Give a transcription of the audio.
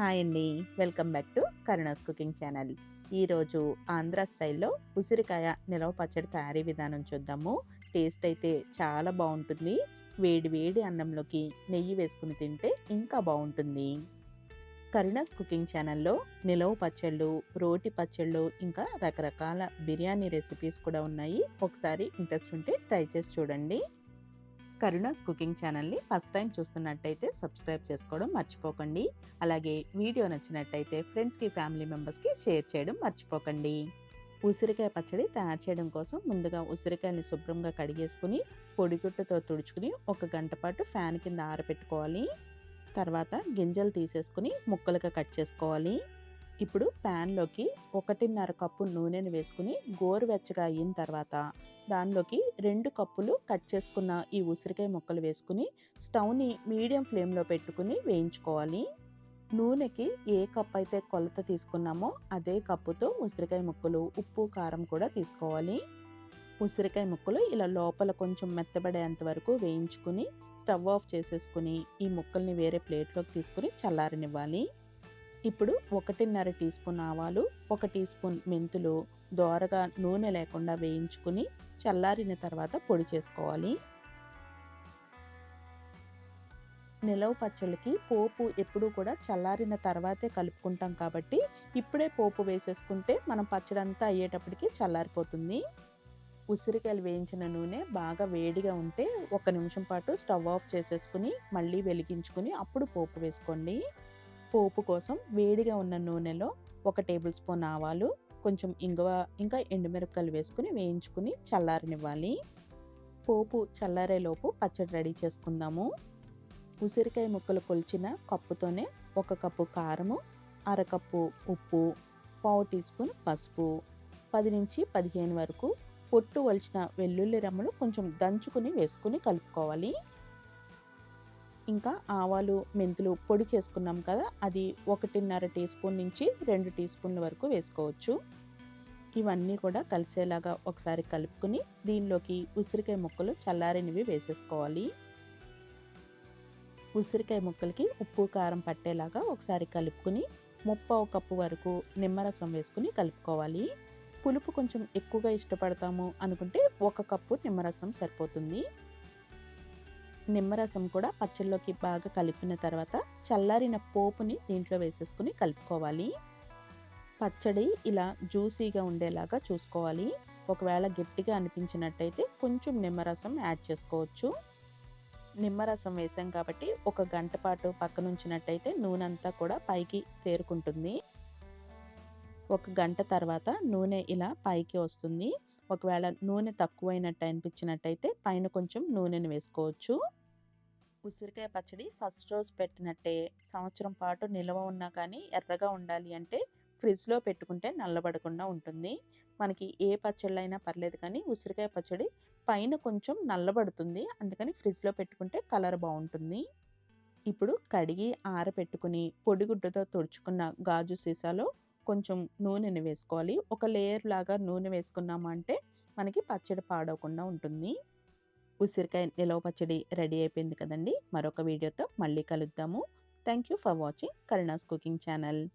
Hi అండి. Welcome back to Karuna's cooking channel. ఈరోజు ఆంధ్ర స్టైల్‌లో ఉసిరికాయ నిలవ పచ్చడి తయారీ విధానం చూద్దాము. టేస్ట్ అయితే చాలా బావుంటుంది. వేడి వేడి అన్నంలోకి నెయ్యి వేసుకొని తింటే ఇంకా బావుంటుంది. కరుణాస్ కుకింగ్ ఛానల్‌లో నిలవ పచ్చళ్ళు, రోటి పచ్చళ్ళు ఇంకా రకరకాల బిర్యానీ రెసిపీస్ కూడా ఉన్నాయి. ఒకసారి ఇంట్రెస్ట్ ఉంటే ట్రై చేసి చూడండి. కరుణాస్ కుకింగ్ ఛానల్‌ని ఫస్ట్ టైం చూస్తున్నట్టయితే సబ్స్క్రైబ్ చేసుకోవడం మర్చిపోకండి. అలాగే వీడియో నచ్చినట్టయితే ఫ్రెండ్స్‌కి, ఫ్యామిలీ మెంబర్స్‌కి షేర్ చేయడం మర్చిపోకండి. ఉసిరికాయ పచ్చడి తయారు చేయడం కోసం ముందుగా ఉసిరికాయని శుభ్రంగా కడిగేసుకొని, పొడిగుడ్డతో తుడుచుకొని ఒక గంట పాటు ఫ్యాన్ కింద ఆరబెట్టుకోవాలి. తర్వాత గింజలు తీసేసుకొని ముక్కలుగా కట్ చేసుకోవాలి. ఇప్పుడు ప్యాన్‌లోకి 1:30 కప్పు నూనెను వేసుకొని గోరువెచ్చగా అయిన తర్వాత దానిలోకి 2 కప్పులు కట్ చేసుకున్న ఈ ఉసిరికాయ ముక్కలు వేసుకొని స్టవ్‌ని మీడియం ఫ్లేమ్‌లో పెట్టుకొని వేయించుకోవాలి. నూనెకి ఏ కప్ అయితే కొలత తీసుకున్నామో అదే కప్పుతో ఉసిరికాయ ముక్కలు, ఉప్పు, కారం కూడా తీసుకోవాలి. ఉసిరికాయ ముక్కలు ఇలా లోపల కొంచెం మెత్తబడేంత వరకు వేయించుకొని స్టవ్ ఆఫ్ చేసేసుకొని ఈ ముక్కల్ని వేరే ప్లేట్‌లోకి తీసుకొని చల్లారనివ్వాలి. ఇప్పుడు 1:30 టీ స్పూన్ ఆవాలు, 1 టీ స్పూన్ మెంతులు దోరగా నూనె లేకుండా వేయించుకుని చల్లారిన తర్వాత పొడి చేసుకోవాలి. నిలవ పచ్చళ్ళకి పోపు ఎప్పుడూ కూడా చల్లారిన తర్వాతే కలుపుకుంటాం కాబట్టి ఇప్పుడే పోపు వేసేసుకుంటే మనం పచ్చడంతా అయ్యేటప్పటికి చల్లారిపోతుంది. ఉసిరికాయలు వేయించిన నూనె బాగా వేడిగా ఉంటే 1 నిమిషం పాటు స్టవ్ ఆఫ్ చేసేసుకుని మళ్ళీ వెలిగించుకుని అప్పుడు పోపు వేసుకోండి. పోపు కోసం వేడిగా ఉన్న నూనెలో 1 టేబుల్ స్పూన్ ఆవాలు, కొంచెం ఇంగువ, ఇంకా ఎండుమిరపకాయలు వేసుకుని వేయించుకుని చల్లారనివ్వాలి. పోపు చల్లారేలోపు పచ్చడి రెడీ చేసుకుందాము. ఉసిరికాయ ముక్కలు కొలిచిన కప్పుతోనే 1 కప్పు కారము, అరకప్పు ఉప్పు, పావు టీ స్పూన్ పసుపు, 10-15 వరకు పొట్టు ఒలిచిన వెల్లుల్లి రెమ్మలు కొంచెం దంచుకుని వేసుకుని కలుపుకోవాలి. ఇంకా ఆవాలు, మెంతులు పొడి చేసుకున్నాం కదా, అది 1:30 టీ స్పూన్ నుంచి 2 టీ స్పూన్ల వరకు వేసుకోవచ్చు. ఇవన్నీ కూడా కలిసేలాగా ఒకసారి కలుపుకుని దీనిలోకి ఉసిరికాయ ముక్కలు చల్లారినవి వేసేసుకోవాలి. ఉసిరికాయ ముక్కలకి ఉప్పు, కారం పట్టేలాగా ఒకసారి కలుపుకుని 3/4 కప్పు వరకు నిమ్మరసం వేసుకుని కలుపుకోవాలి. పులుపు కొంచెం ఎక్కువగా ఇష్టపడతాము అనుకుంటే 1 కప్పు నిమ్మరసం సరిపోతుంది. నిమ్మరసం కూడా పచ్చళ్ళలోకి బాగా కలిపిన తర్వాత చల్లారిన పోపుని దీంట్లో వేసేసుకుని కలుపుకోవాలి. పచ్చడి ఇలా జ్యూసీగా ఉండేలాగా చూసుకోవాలి. ఒకవేళ గట్టిగా అనిపించినట్టయితే కొంచెం నిమ్మరసం యాడ్ చేసుకోవచ్చు. నిమ్మరసం వేసాం కాబట్టి 1 గంట పాటు పక్కనుంచినట్టయితే నూనె అంతా కూడా పైకి తేరుకుంటుంది. 1 గంట తర్వాత నూనె ఇలా పైకి వస్తుంది. ఒకవేళ నూనె తక్కువైనట్టు అనిపించినట్టయితే పైన కొంచెం నూనెను వేసుకోవచ్చు. ఉసిరికాయ పచ్చడి ఫస్ట్ రోజు పెట్టినట్టే సంవత్సరం పాటు నిల్వ ఉన్నా కానీ ఎర్రగా ఉండాలి అంటే ఫ్రిడ్జ్‌లో పెట్టుకుంటే నల్లబడకుండా ఉంటుంది. మనకి ఏ పచ్చళ్ళైనా పర్లేదు కానీ ఉసిరికాయ పచ్చడి పైన కొంచెం నల్లబడుతుంది. అందుకని ఫ్రిడ్జ్‌లో పెట్టుకుంటే కలర్ బావుంటుంది. ఇప్పుడు కడిగి ఆరబెట్టుకుని పొడిగుడ్డతో తుడుచుకున్న గాజు సీసాలో కొంచెం నూనెని వేసుకోవాలి. ఒక లేయర్ లాగా నూనె వేసుకున్నాము అంటే మనకి పచ్చడి పాడవకుండా ఉంటుంది. ఉసిరికాయ నిలవ పచ్చడి రెడీ అయిపోయింది కదండీ. మరొక వీడియోతో మళ్ళీ కలుద్దాము. Thank you for watching Karuna's cooking channel.